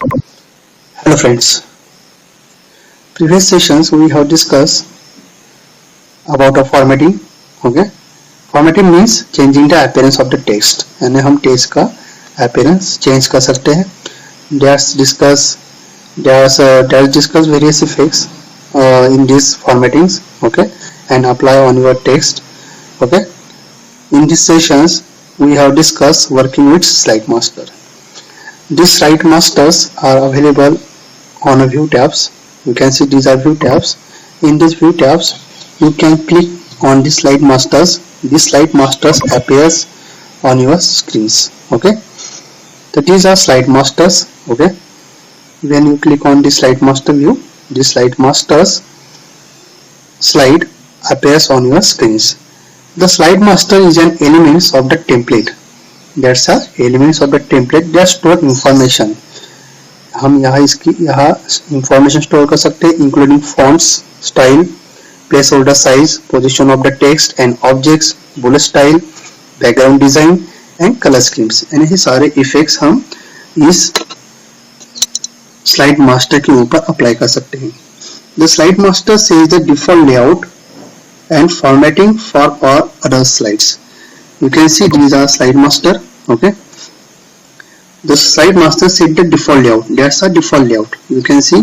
Hello friends, previous sessions we have discussed about a formatting. Okay, formatting means changing the appearance of the text. यानी हम text का appearance change कर सकते हैं. Let's discuss various effects in these formattings. Okay, and apply on your text. Okay, in these sessions we have discussed working with Slide Master. These Slide Masters are available on a view tabs. You can see these are view tabs. In these view tabs you can click on the Slide Masters. This Slide Masters appears on your screens. Okay, so these are Slide Masters. Okay, when you click on the Slide Master view, the Slide Masters slide appears on your screens. The Slide Master is an elements of the template. That's a elements of the template that store information. हम यहाँ information store कर सकते हैं, including fonts, style, placeholder size, position of the text and objects, bullet style, background design and color schemes. यानी ये सारे effects हम इस slide master के ऊपर apply कर सकते हैं. The slide master says the default layout and formatting for all other slides. You can see these are slide master. Okay, the slide master set the default layout. That's a default layout. You can see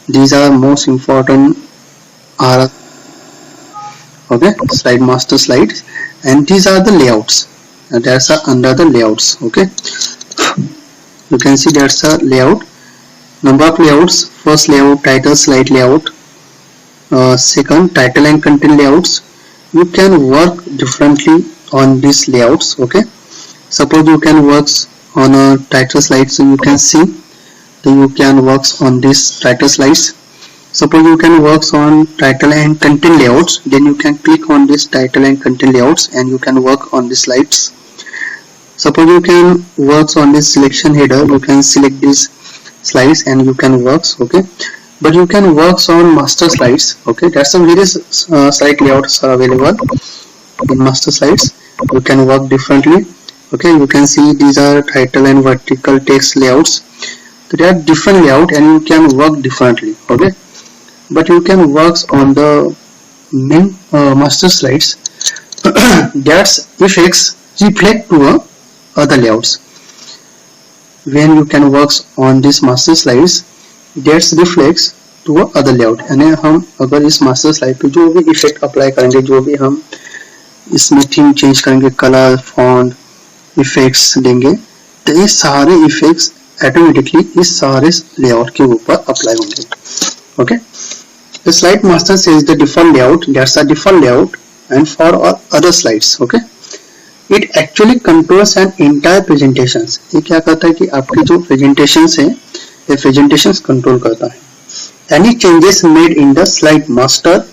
these are most important are okay slide master slides, and these are the layouts. That's under the layouts. Okay, you can see that's a layout. Number of layouts: first layout, title slide layout, second title and content layouts. You can work differently on these layouts. Okay, suppose you can work on a title slide, so you can see that you can work on this title slides. Suppose you can work on title and content layouts, then you can click on this title and content layouts and you can work on the slides. Suppose you can work on this selection header, you can select these slides and you can work. Okay, but you can work on master slides. Okay, that's some various slide layouts are available in master slides. You can work differently. Okay, you can see these are title and vertical text layouts. So they are different layout and you can work differently. Okay, but you can work on the main master slides. That's effects reflect to other layouts. When you can work on this master slides, that reflects to other layout. यानी हम अगर इस master slide पे जो भी effect apply करेंगे, जो भी हम इसमें थीम चेंज करेंगे, कलर, फॉन्ट, इफेक्ट्स देंगे, तो ये सारे इफेक्ट्स ऑटोमेटिकली इस सारे लेआउट के ऊपर अप्लाई होंगे. Okay, the slide master says the default layout, that's the default layout and for all other slides. Okay, it actually controls an entire presentations. ये क्या करता है कि आपकी जो प्रेजेंटेशंस है, ये प्रेजेंटेशंस कंट्रोल करता है. Any changes made in the slide master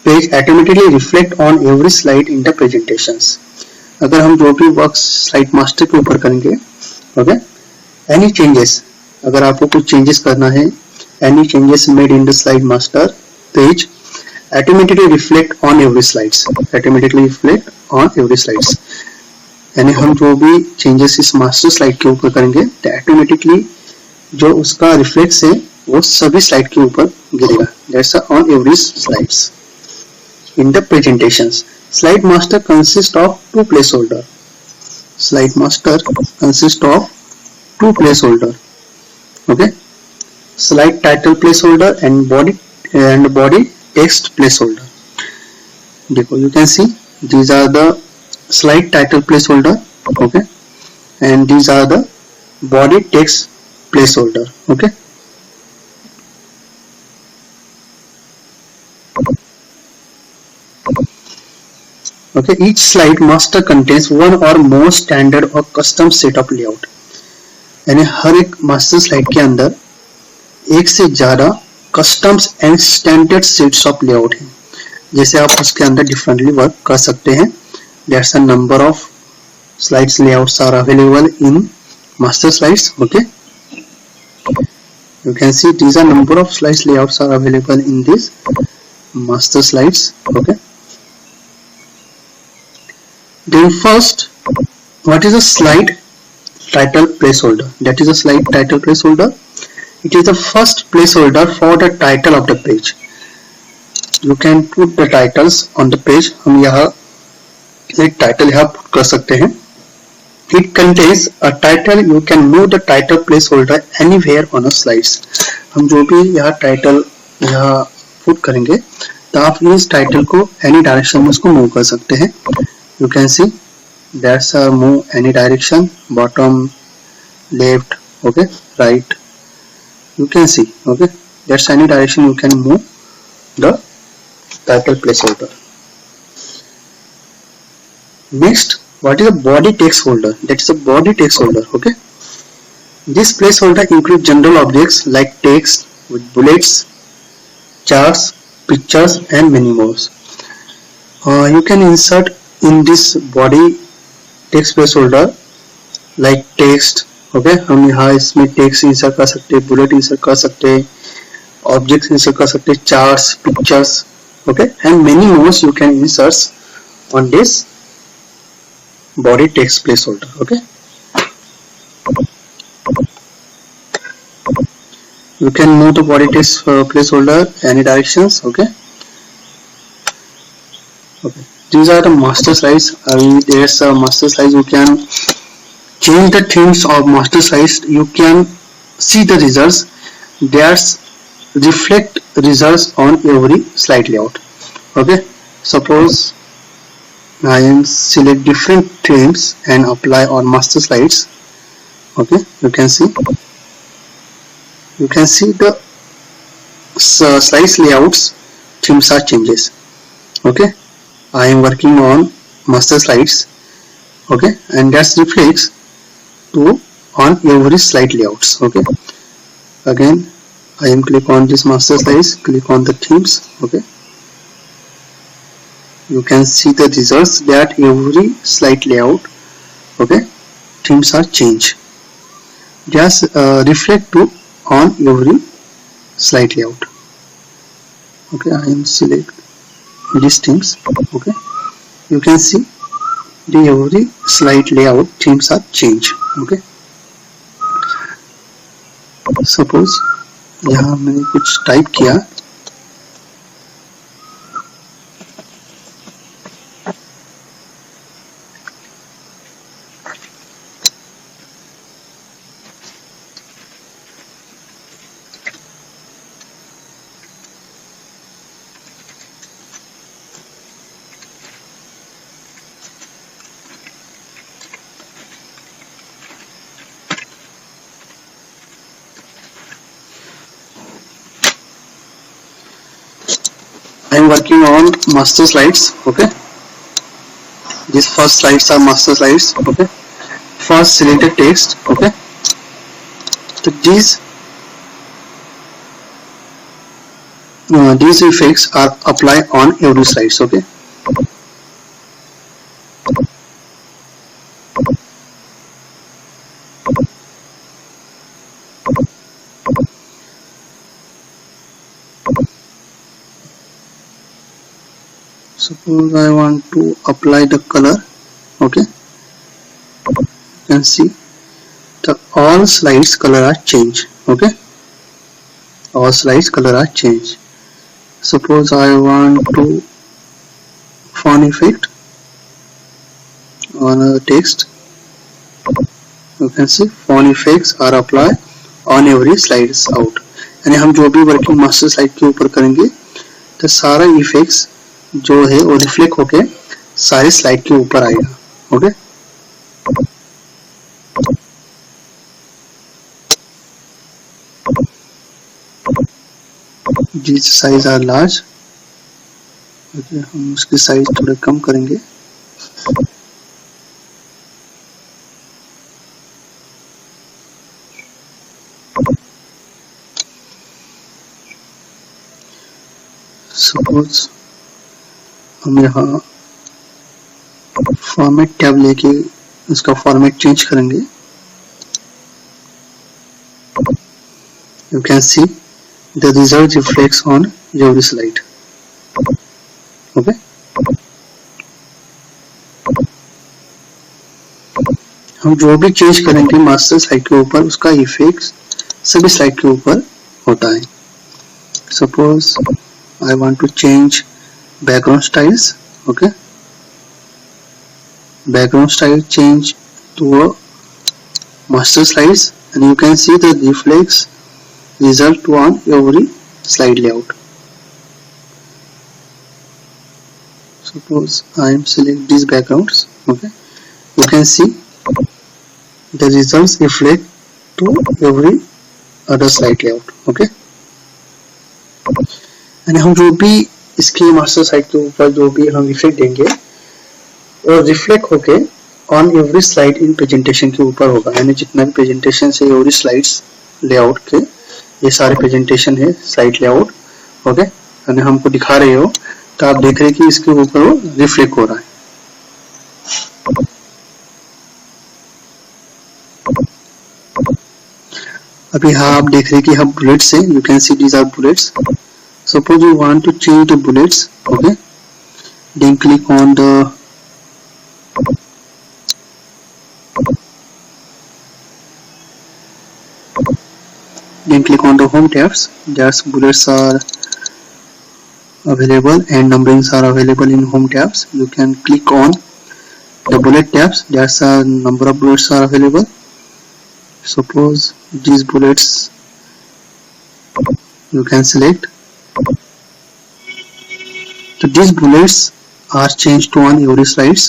page automatically reflect on every slide in the presentations. अगर हम जो भी वर्क स्लाइड मास्टर के ऊपर करेंगे, ओके, एनी चेंजेस, अगर आपको कुछ चेंजेस करना है, any changes made in the slide master page automatically reflect on every slides, automatically reflect on every slides. यानी हम जो भी चेंजेस इस मास्टर स्लाइड के ऊपर करेंगे, तो ऑटोमेटिकली जो उसका रिफ्लेक्स है वो सभी स्लाइड के ऊपर गिरेगा. That's on every slides. In the presentations, slide master consists of two placeholder. Slide master consists of two placeholder. Okay, slide title placeholder and body text placeholder. देखो, you can see these are the slide title placeholder. Okay, and these are the body text placeholder. Okay. Okay, each slide master contains one or more standard or custom set of layout. यानी हर एक master slide के अंदर एक से ज्यादा customs and standard sets of layout है, जैसे आप उसके अंदर डिफरेंटली वर्क कर सकते हैं. That's a number of slides layouts are available in master slides. Okay, you can see these are number of slides layouts are available in this master slides. Okay, then first, what is a slide title placeholder? That is a slide title placeholder. It is the first placeholder for the title of the page. You can put the titles on the page. हम यहाँ एक title यहाँ put कर सकते हैं. It contains a title. You can move the title placeholder anywhere on a slides. हम जो भी यहाँ title यहाँ put करेंगे तो आप इस title को any direction में उसको move कर सकते हैं. You can see that's a move any direction, bottom, left, okay, right. You can see, okay, that's any direction you can move the title placeholder. Next, what is a body text holder? That is a body text holder, okay. This placeholder includes general objects like text with bullets, charts, pictures and many more. You can insert in this body text placeholder like text, okay. हम यहाँ इसमें text insert कर सकते हैं, bullet insert कर सकते हैं, objects insert कर सकते हैं, charts, pictures, okay, and many more you can insert on this body text placeholder, okay. You can move the body text placeholder any directions, okay. Okay, these are the master slides. There's a master slides. You can change the themes of master slides. You can see the results. There's reflect results on every slide layout, okay. Suppose I am select different themes and apply on master slides, okay. You can see the slides layouts themes are changes, okay. I am working on master slides, okay, and that reflects to on every slide layouts, okay. Again I am click on this master slides, click on the themes, okay. You can see the results that every slide layout, okay, themes are changed. Just reflect to on every slide layout, okay. I am select these themes, okay. You can see the every slide layout themes are changed, okay. Suppose यहाँ मैंने कुछ type किया, I am working on master slides, okay. These first slides are master slides, okay. First selected text, okay. So these effects are applied on every slides, okay. Suppose I want to apply the color, okay. You can see the all slides color are changed, okay. All slides color are changed. Suppose I want to font effect on a text. You can see font effects are applied on every slides out. यानी हम जो भी working master slide के ऊपर करेंगे तो सारा effects जो है वो रिफ्लेक्ट होके सारे स्लाइड के ऊपर आएगा, okay. These size are large, okay, हम उसकी साइज थोड़ा कम करेंगे। सपोज हम यहाँ फॉर्मेट टैब लेके इसका फॉर्मेट चेंज करेंगे। You can see the result reflects on every slide, okay. हम जो भी चेंज करेंगे मास्टर स्लाइड के ऊपर उसका इफेक्ट सभी स्लाइड के ऊपर होता है। Suppose I want to change background styles. Okay, background style change to a master slides, and you can see the reflex result on every slide layout. Suppose I am select these backgrounds. Okay, you can see the results reflect to every other slide layout. Okay, and हम जो भी इसकी master side के ऊपर जो भी हम effect देंगे और रिफ्लेक्ट होके on every slide in presentation के ऊपर होगा, यानी जितना भी प्रेजेंटेशन है एवरी स्लाइड्स लेआउट के, ये सारे प्रेजेंटेशन है स्लाइड लेआउट। ओके, यानी हमको दिखा रहे हो तो आप देख रहे हैं कि इसके ऊपर वो रिफ्लेक्ट हो रहा है। अभी हाँ आप देख रहे हैं कि हम बुलेट्स है, you can see these are bullets. Suppose you want to change the bullets, okay, then click on the home tabs. Just bullets are available and numberings are available in home tabs. You can click on the bullet tabs. Just a number of bullets are available. Suppose these bullets you can select. So these bullets are changed to on every slides.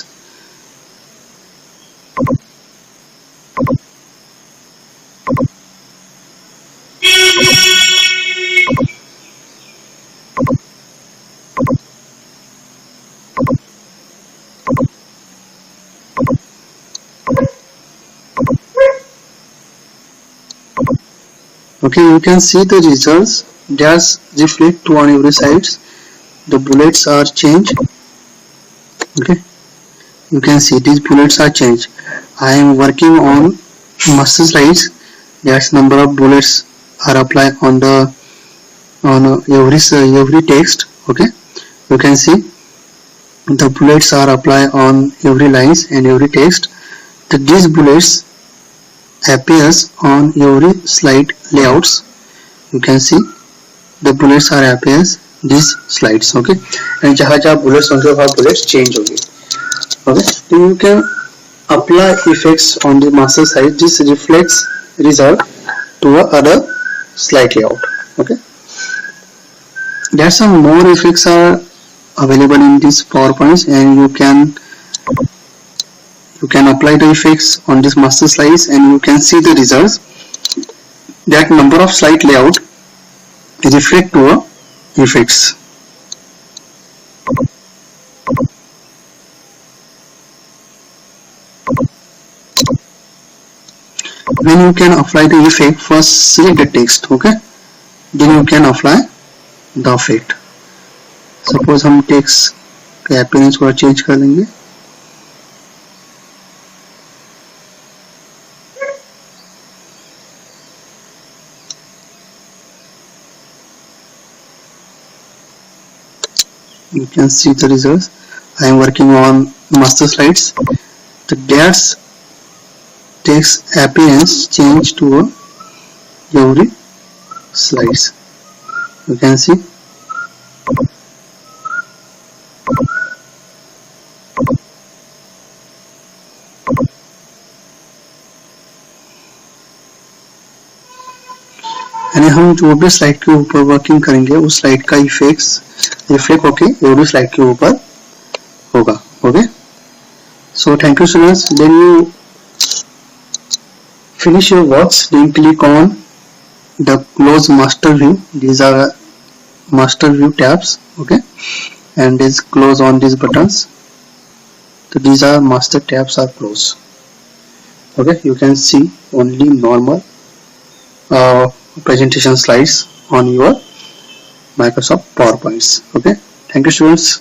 Okay, you can see the results. Just reflect to on every sides. The bullets are changed. Okay, you can see these bullets are changed. I am working on master slides. That's number of bullets are applied on the every text. Okay, you can see the bullets are applied on every lines and every text. These bullets appears on every slide layouts. You can see the bullets are appears these slides. Okay, and जहाँ जहाँ bullets होंगे वहाँ bullets change होंगे. Okay, so you can apply effects on the master slide. This reflects result to a other slide layout. Okay, there are some more effects are available in this PowerPoint, and you can apply the effects on this master slides, and you can see the results. That number of slide layout reflect to effects. When you can apply the effect, first select the text. Okay, then you can apply the effect. Suppose हम text के appearance को change कर लेंगे. You can see the results. I am working on master slides. The text appearance change to every slides. You can see. यानी हम जो भी slide के ऊपर वर्किंग करेंगे उस स्लाइड का इफेक्ट्स रिफ्लेक्ट होके एवरी स्लाइड के ऊपर होगा. Okay, so thank you students. Then you finish your works, then click on the close master view. These are master view tabs. Okay, and is close on these buttons. So these are master tabs are closed. Okay, you can see only normal presentation slides on your Microsoft PowerPoints. Okay, thank you students.